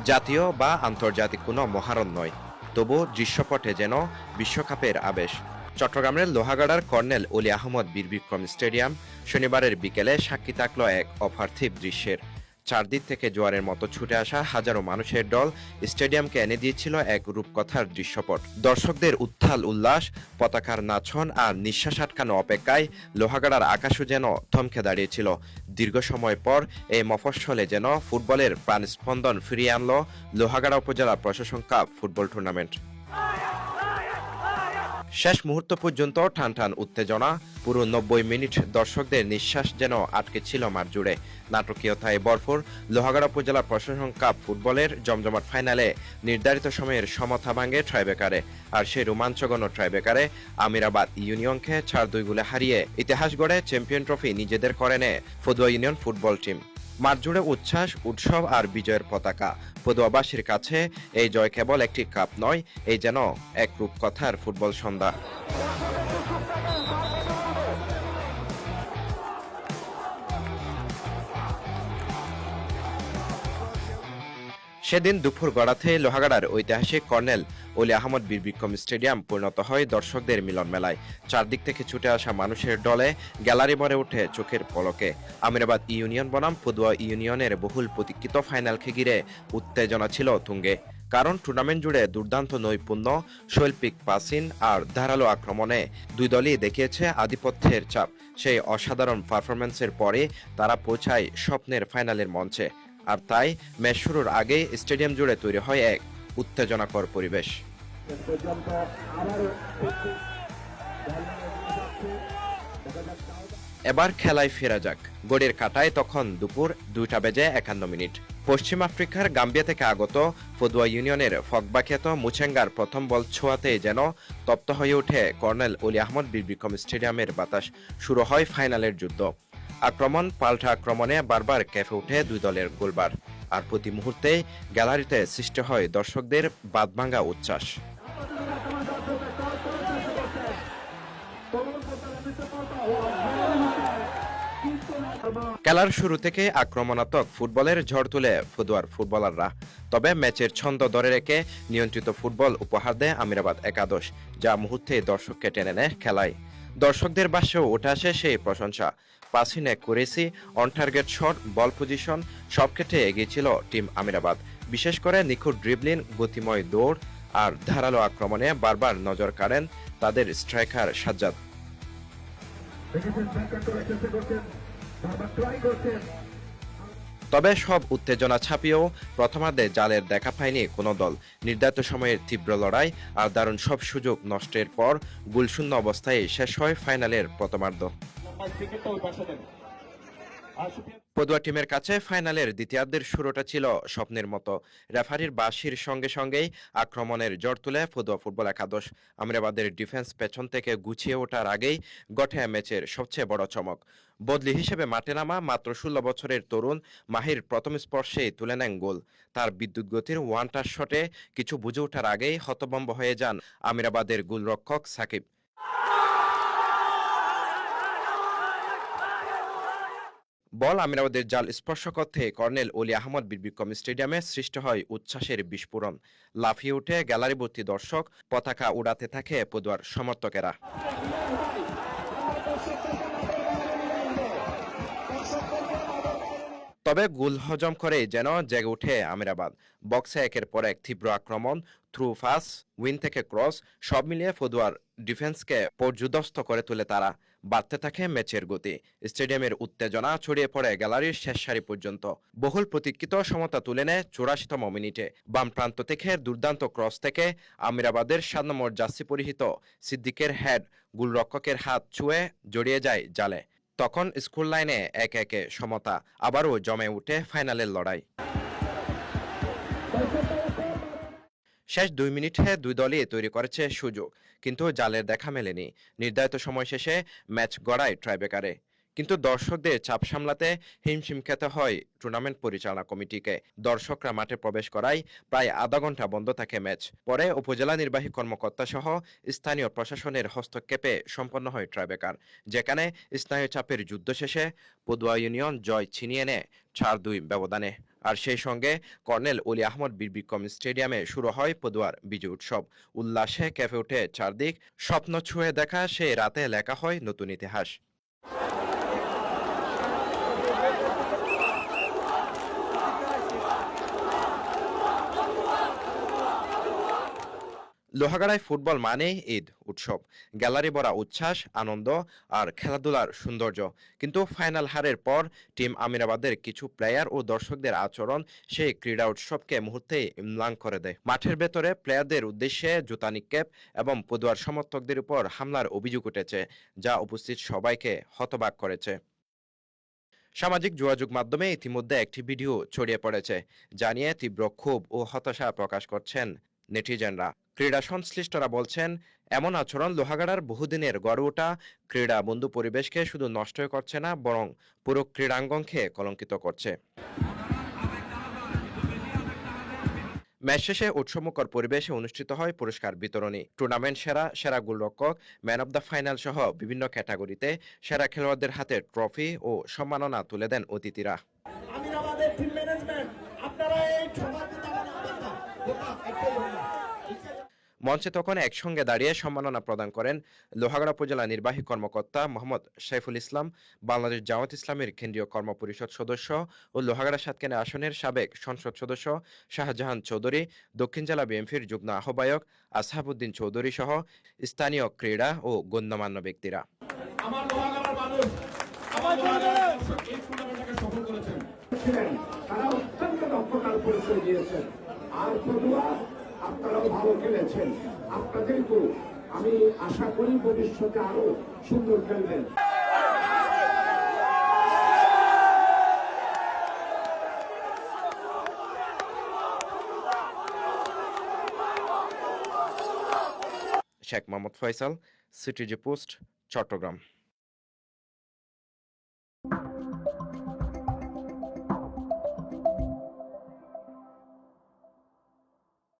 জাতীয় বা আন্তর্জাতিক কোনো মহারণ নয়, তবু দৃশ্যপটে যেন বিশ্বকাপের আবেশ। চট্টগ্রামের লোহাগাড়ার কর্নেল অলি আহমদ বীর বিক্রম স্টেডিয়াম শনিবারের বিকেলে সাক্ষী থাকল এক অপার্থিব দৃশ্যের। চারদিক থেকে জোয়ারের মতো ছুটে আসা হাজারো মানুষের দল স্টেডিয়ামকে এনে দিয়েছিল এক রূপকথার দৃশ্যপট। দর্শকদের উত্থাল উল্লাস, পতাকার নাচন আর নিঃশ্বাস আটকানো অপেক্ষায় লোহাগাড়ার আকাশও যেন থমকে দাঁড়িয়েছিল। দীর্ঘ সময় পর এই মফস্বলে যেন ফুটবলের প্রাণস্পন্দন ফিরিয়ে আনল লোহাগাড়া উপজেলা প্রশাসন কাপ ফুটবল টুর্নামেন্ট। শেষ মুহূর্ত পর্যন্ত টান টান উত্তেজনা, পুরো 90 মিনিট দর্শকদের নিঃশ্বাস যেন আটকে ছিল মাঠ জুড়ে। নাটকীয়তায় ভরপুর লোহাগাড়া উপজেলা প্রশাসন কাপ ফুটবলের জমজমাট ফাইনালে নির্ধারিত সময়ের সমতা ভাঙে ট্রাইবেকারে। আর সেই রোমাঞ্চগণ ট্রাইবেকারে আমিরাবাদ ইউনিয়নকে 4-2 গোলে হারিয়ে ইতিহাস গড়ে চ্যাম্পিয়ন ট্রফি নিজেদের করে নেয় ফদুয়া ইউনিয়ন ফুটবল টিম। মাঠ জুড়ে উচ্ছ্বাস, উৎসব আর বিজয়ের পতাকা। পদুয়াবাসীর কাছে এই জয় কেবল একটি কাপ নয়, এই যেন এক রূপকথার ফুটবল সন্ধ্যা। সেদিন দুপুর গড়াতে লোহাগাড়ার ঐতিহাসিক কর্নেল অলি আহমদ বীর বিক্রম স্টেডিয়াম পরিণত হয় দর্শকদের মিলন মেলায়। চারদিক থেকে ছুটে আসা মানুষের দলে গ্যালারি ভরে ওঠে চোখের পলকে। আমিরাবাদ ইউনিয়ন বনাম পদুয়া ইউনিয়নের বহুল প্রতীক্ষিত ফাইনালকে ঘিরে উত্তেজনা ছিল তুঙ্গে। কারণ টুর্নামেন্ট জুড়ে দুর্দান্ত নৈপুণ্য, শৈল্পিক পাসিং আর ধারালো আক্রমণে দুই দলই দেখিয়েছে আধিপত্যের চাপ। সেই অসাধারণ পারফরম্যান্সের পরে তারা পৌঁছায় স্বপ্নের ফাইনালের মঞ্চে। আর তাই ম্যাচ শুরুর আগেই স্টেডিয়াম জুড়ে তৈরি হয় এক উত্তেজনাকর পরিবেশ। এবার খেলায় ফেরা যাক। গড়ির কাটায় তখন দুপুর 2:51। পশ্চিম আফ্রিকার গাম্বিয়া থেকে আগত পদুয়া ইউনিয়নের ফকবা খ্যাত মুচেঙ্গার প্রথম বল ছোঁয়াতেই যেন তপ্ত হয়ে ওঠে কর্নেল অলি আহমদ বীর বিক্রম স্টেডিয়ামের বাতাস। শুরু হয় ফাইনালের যুদ্ধ। আক্রমণ পাল্টা আক্রমণে বারবার কেঁপে ওঠে দুই দলের গোলবার। আর প্রতি মুহূর্তেই গ্যালারিতে সৃষ্টি হয় দর্শকদের বাঁধভাঙা উচ্ছ্বাস। খেলার শুরু থেকে আক্রমণাত্মক ফুটবলের ঝড় তুলে পদুয়ার ফুটবলাররা। তবে ম্যাচের ছন্দ ধরে রেখে নিয়ন্ত্রিত ফুটবল উপহার দেয় আমিরাবাদ একাদশ, যা মুহূর্তে দর্শককে টেনে নেয় খেলায়। দর্শকদের বাসেও উঠে আসে সেই প্রশংসা। Passing accuracy, on target shot, ball position সব ক্ষেত্রে এগিয়ে ছিল টিম আমিরাবাদ। বিশেষ করে নিখুঁত ড্রিবলিং, গতিময় দৌড় আর ধারালো আক্রমণে বারবার নজর কাড়েন তাদের স্ট্রাইকার সাজ্জাদ। তবে সব উত্তেজনা ছাপিয়েও প্রথমার্ধে জালের দেখা পায়নি কোনো দল। নির্ধারিত সময়ের তীব্র লড়াই আর দারুণ সব সুযোগ নষ্টের পর গোলশূন্য অবস্থায় শেষ হয় ফাইনালের প্রথমার্ধ। পদুয়া টিমের কাছে ফাইনালের দ্বিতীয়ার্ধের শুরুটা ছিল স্বপ্নের মতো। রেফারির বাঁশির সঙ্গে সঙ্গেই আক্রমণের ঝড় তুলে পদুয়া ফুটবল একাদশ। আমিরাবাদের ডিফেন্স পেছন থেকে গুছিয়ে ওঠার আগেই ঘটে ম্যাচের সবচেয়ে বড় চমক। বদলি হিসেবে মাঠে নামা মাত্র 16 বছরের তরুণ মাহির প্রথম স্পর্শেই তুলে নেন গোল। তার বিদ্যুৎ গতির ওয়ান টাচ শটে কিছু বুঝে ওঠার আগেই হতভম্ব হয়ে যান আমিরাবাদের গোলরক্ষক সাকিব। বল আমিরাবাদের জাল স্পর্শ করতে কর্নেল অলি আহমদ বীর বিক্রম স্টেডিয়ামে সৃষ্টি হয় উচ্ছ্বাসের বিস্ফোরণ। লাফিয়ে উঠে গ্যালারি ভর্তি দর্শক, পতাকা উড়াতে থাকে পদুয়ার সমর্থকেরা। তবে গোল হজম করে যেন জেগে উঠে আমিরাবাদ। বক্সে একের পর এক তীব্র আক্রমণ, থ্রু পাস, উইন থেকে ক্রস সব মিলিয়ে পদুয়ার ডিফেন্সকে পর্যুদস্ত করে তোলে তারা। বাড়তে থাকে ম্যাচের গতি। স্টেডিয়ামের উত্তেজনা ছড়িয়ে পড়ে গ্যালারির শেষ সারি পর্যন্ত। বহুল প্রতীক্ষিত সমতা তুলে নেয় 84তম মিনিটে। বাম প্রান্ত থেকে দুর্দান্ত ক্রস থেকে আমিরাবাদের 7 নম্বর জার্সি পরিহিত সিদ্দিকের হেড গোলরক্ষকের হাত ছুঁয়ে জড়িয়ে যায় জালে। তখন স্কুল লাইনে একে একে সমতা, আবারও জমে উঠে ফাইনালের লড়াই। শেষ 2 মিনিটে দুই দলই তৈরি করেছে সুযোগ, কিন্তু জালের দেখা মেলেনি। নির্ধারিত সময় শেষে ম্যাচ গড়ায় ট্রাইবেকারে। কিন্তু দর্শকদের চাপ সামলাতে হিমশিম খেতে হয় টুর্নামেন্ট পরিচালনা কমিটিকে। দর্শকরা মাঠে প্রবেশ করায় প্রায় আধা ঘন্টা বন্ধ থাকে ম্যাচ। পরে উপজেলা নির্বাহী কর্মকর্তা সহ স্থানীয় প্রশাসনের হস্তক্ষেপে সম্পন্ন হয় ট্রাইবেকার, যেখানে স্নায়ু চাপের যুদ্ধ শেষে পদুয়া ইউনিয়ন জয় ছিনিয়ে নেয় 4-2 ব্যবধানে। আর সেই সঙ্গে কর্নেল অলি আহমদ বীর বিক্রম স্টেডিয়ামে শুরু হয় পদুয়ার বিজয় উৎসব। উল্লাসে কেঁপে ওঠে চারদিক, স্বপ্ন ছুঁয়ে দেখা সেই রাতে লেখা হয় নতুন ইতিহাস। লোহাগাড়ায় ফুটবল মানেই ঈদ উৎসব, গ্যালারি ভরা উচ্ছ্বাস, আনন্দ আর খেলাধুলার সৌন্দর্য। কিন্তু ফাইনাল হারের পর টিম আমিরাবাদের কিছু প্লেয়ার ও দর্শকদের আচরণ সেই ক্রীড়া উৎসবকে মুহূর্তেই ম্লান করে দেয়। মাঠের ভেতরে প্লেয়ারদের উদ্দেশ্যে জুতা নিক্ষেপ এবং পদুয়ার সমর্থকদের উপর হামলার অভিযোগ উঠেছে, যা উপস্থিত সবাইকে হতবাক করেছে। সামাজিক যোগাযোগ মাধ্যমে ইতিমধ্যে একটি ভিডিও ছড়িয়ে পড়েছে, যা নিয়ে তীব্র ক্ষোভ ও হতাশা প্রকাশ করছেন নেটিজেনরা। ক্রীড়া সংশ্লিষ্টরা বলছেন, এমন আচরণ লোহাগাড়ার বহুদিনের গড়ে ওঠা ক্রীড়া বন্ধু পরিবেশকে শুধু নষ্টই করছে না, বরং পুরো ক্রীড়াঙ্গনকে কলঙ্কিত করছে। ম্যাচ শেষে উৎসবমুখর পরিবেশে অনুষ্ঠিত হয় পুরস্কার বিতরণী। টুর্নামেন্ট সেরা, সেরা গোলরক্ষক, ম্যান অব দ্য ফাইনাল সহ বিভিন্ন ক্যাটাগরিতে সেরা খেলোয়াড়দের হাতে ট্রফি ও সম্মাননা তুলে দেন অতিথিরা। মঞ্চে তখন একসঙ্গে দাঁড়িয়ে সম্মাননা প্রদান করেন লোহাগাড়া উপজেলা নির্বাহী কর্মকর্তা মোহাম্মদ সাইফুল ইসলাম, বাংলাদেশ জামায়াত ইসলামীর কেন্দ্রীয় কর্মপরিষদ সদস্য ও লোহাগাড়া সাতকানিয়া আসনের সাবেক সংসদ সদস্য শাহজাহান চৌধুরী, দক্ষিণ জেলা বিএনপির যুগ্ম আহ্বায়ক আসহাবউদ্দিন চৌধুরী সহ স্থানীয় ক্রীড়া ও গণ্যমান্য ব্যক্তিরা। আপনারাও ভালো খেলেছেন, আপনাদেরকেও আমি আশা করি ভবিষ্যতে আরো সুন্দর খেলবেন। Sheikh Mohammad Faisal, CTG post, Chittagong.